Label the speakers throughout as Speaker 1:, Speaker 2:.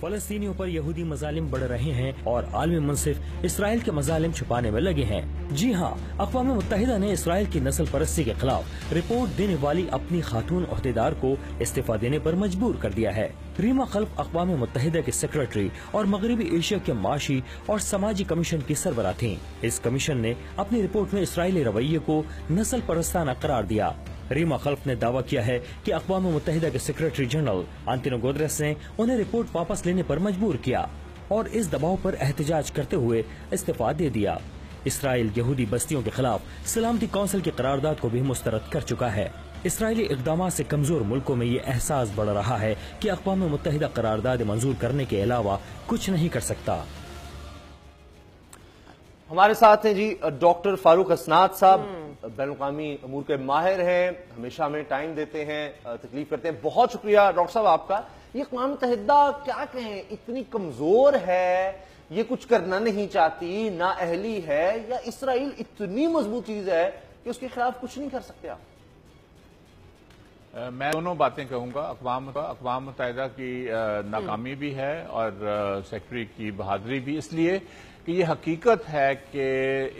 Speaker 1: फलस्तीनियों पर यहूदी मजालिम बढ़ रहे हैं और आलमी मुनसिफ इसराइल के मजालिम छुपाने में लगे हैं। जी हाँ, अक़वाम मुत्तहिदा ने इसराइल की नस्ल परस्ती के खिलाफ रिपोर्ट देने वाली अपनी खातून ओहदेदार को इस्तीफा देने पर मजबूर कर दिया है। रीमा खल्फ अक़वाम मुत्तहिदा के सेक्रेटरी और मगरबी एशिया के माशी और समाजी कमीशन की सरबराह थीं। इस कमीशन ने अपनी रिपोर्ट में इसराइली रवैये को नस्ल परस्ताना करार दिया। रीमा खल्फ ने दावा किया है कि अक़वाम मुत्तहिदा के सेक्रेटरी जनरल आंतोनियो गुतेरेस ने उन्हें रिपोर्ट वापस लेने पर मजबूर किया और इस दबाव पर एहतजाज करते हुए इस्तीफा दे दिया। इसराइल यहूदी बस्तियों के खिलाफ सलामती कौंसिल की करारदाद को भी मुस्तरद कर चुका है। इसराइली इक़दामात से कमजोर मुल्कों में ये एहसास बढ़ रहा है कि अक़वाम मुत्तहिदा करारदाद मंजूर करने के अलावा कुछ नहीं कर सकता।
Speaker 2: हमारे साथ हैं जी डॉक्टर फारूक हसनात साहब, बैनुल-अक़वामी अमूर के माहिर हैं, हमेशा हमें टाइम देते हैं, तकलीफ करते हैं। बहुत शुक्रिया डॉक्टर साहब आपका। ये अक़वाम मुत्तहिदा क्या कहें, इतनी कमजोर है, ये कुछ करना नहीं चाहती, ना अहली है, या इसराइल इतनी मजबूत चीज है कि उसके खिलाफ कुछ नहीं कर सकते आप?
Speaker 3: मैं दोनों बातें कहूंगा। अक़वाम मुत्तहिदा की नाकामी भी है और सेक्रेटरी की बहादुरी भी, इसलिए कि ये हकीकत है कि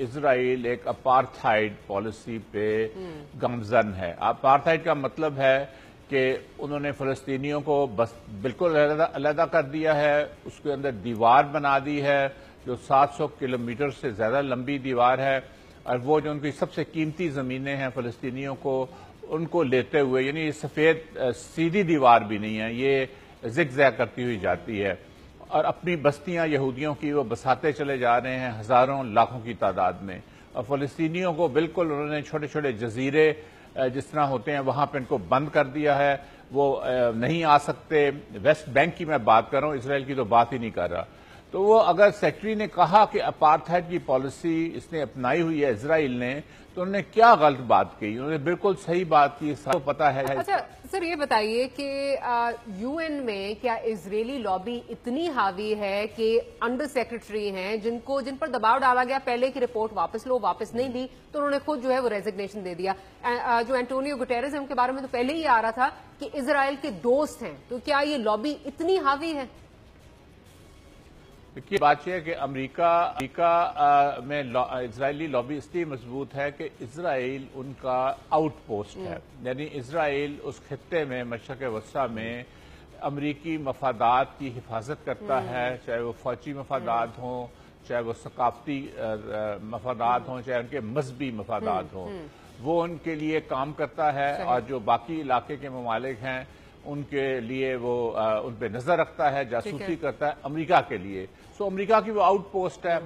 Speaker 3: इजराइल एक अपार्थाइड पॉलिसी पे गमजन है। अपार्थाइड का मतलब है कि उन्होंने फलस्तीनियों को बस बिल्कुल अलहदा कर दिया है, उसके अंदर दीवार बना दी है जो 700 किलोमीटर से ज्यादा लंबी दीवार है, और वो जो उनकी सबसे कीमती जमीनें हैं फलस्तीनियों को, उनको लेते हुए, यानी सफेद सीधी दीवार भी नहीं है, ये जिगजैग करती हुई जाती है, और अपनी बस्तियां यहूदियों की वो बसाते चले जा रहे हैं हजारों लाखों की तादाद में। और फलस्तीनियों को बिल्कुल उन्होंने छोटे छोटे जजीरे जिस तरह होते हैं वहां पर इनको बंद कर दिया है, वो नहीं आ सकते। वेस्ट बैंक की मैं बात कर रहा हूं, इसराइल की तो बात ही नहीं कर रहा। तो वो अगर सेक्रेटरी ने कहा कि अपार्थाइड की पॉलिसी इसने अपनाई हुई है इसराइल ने, तो उन्होंने क्या गलत बात की? उन्होंने बिल्कुल सही बात की, सबको पता है।
Speaker 4: अच्छा सर, ये बताइए कि यूएन में क्या इजरायली लॉबी इतनी हावी है कि अंडर सेक्रेटरी हैं जिन पर दबाव डाला गया पहले की रिपोर्ट वापस लो, वापस नहीं ली, तो उन्होंने खुद जो है वो रेजिग्नेशन दे दिया। जो एंटोनियो गुटेरेस है उनके बारे में तो पहले ही आ रहा था कि इजराइल के दोस्त हैं, तो क्या ये लॉबी इतनी हावी है?
Speaker 3: देखिए, बात यह है कि अमेरिका में इजरायली लॉबी इसलिए मजबूत है कि इजराइल उनका आउटपोस्ट है, यानी इजराइल उस खित्ते में मशरक़ वस्ता में अमरीकी मफादात की हिफाजत करता है, चाहे वो फौजी मफादात हों, चाहे वो सकाफती मफादात हों, चाहे उनके मजहबी मफादात हों, वो उनके लिए काम करता है। और जो बाकी इलाके के ममालिक हैं उनके लिए वो उन पर नजर रखता है, जासूसी करता है अमेरिका के लिए। सो अमेरिका की वो आउटपोस्ट है,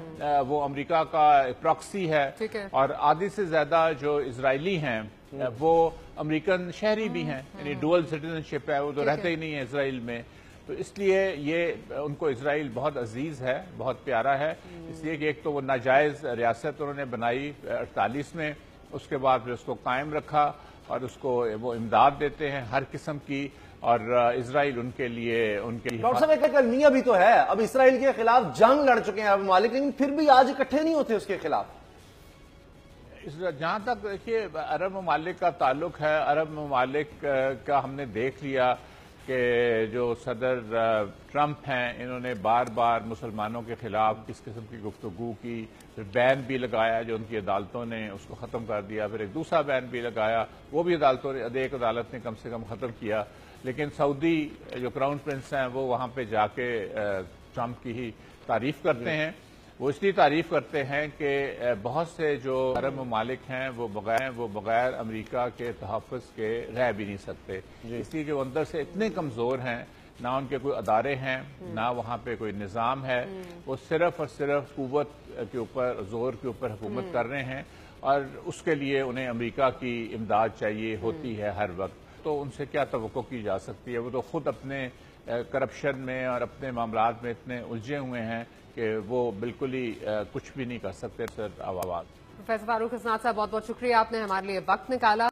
Speaker 3: वो अमेरिका का प्रॉक्सी है। और आधी से ज्यादा जो इजरायली हैं वो अमेरिकन शहरी भी हैं, यानी डुअल सिटीजनशिप है, वो तो रहते ही नहीं है इसराइल में। तो इसलिए ये उनको इजराइल बहुत अजीज है, बहुत प्यारा है, इसलिए कि एक तो वो नाजायज रियासत उन्होंने बनाई 48 में, उसके बाद फिर उसको कायम रखा और उसको वो इमदाद देते हैं हर किस्म की, और इजराइल उनके लिए
Speaker 2: डॉक्टर साहब एक अलमिया भी तो है, अब इसराइल के खिलाफ जंग लड़ चुके हैं अरब ममालिक, लेकिन फिर भी आज इकट्ठे नहीं होते उसके खिलाफ।
Speaker 3: जहां तक देखिए अरब ममालिक का ताल्लुक है, अरब ममालिक का हमने देख लिया कि जो सदर ट्रंप हैं इन्होंने बार बार मुसलमानों के खिलाफ किस किस्म की गुफ्तगू की, फिर बैन भी लगाया जो उनकी अदालतों ने उसको खत्म कर दिया, फिर एक दूसरा बैन भी लगाया, वो भी अदालतों ने, एक अदालत ने कम से कम खत्म किया। लेकिन सऊदी जो क्राउन प्रिंस हैं वो वहां पे जाके ट्रंप की ही तारीफ करते हैं। वो इसलिए तारीफ करते हैं कि बहुत से जो अरब ममालिक हैं वो बगैर अमेरिका के तहफ़्फ़ुज़ के रह भी नहीं सकते, इसलिए कि वो अंदर से इतने कमज़ोर हैं, ना उनके कोई अदारे हैं, ना वहाँ पे कोई निज़ाम है, वो सिर्फ और सिर्फ कुव्वत के ऊपर, जोर के ऊपर हुकूमत कर रहे हैं, और उसके लिए उन्हें अमेरिका की इमदाद चाहिए होती है हर वक्त। तो उनसे क्या तवक्को की जा सकती है? वो तो खुद अपने करप्शन में और अपने मामलात में इतने उलझे हुए हैं कि वो बिल्कुल ही कुछ भी नहीं कर सकते। सर आवाज़।
Speaker 4: प्रोफेसर फारूक हसनात साहब, बहुत बहुत शुक्रिया, आपने हमारे लिए वक्त निकाला।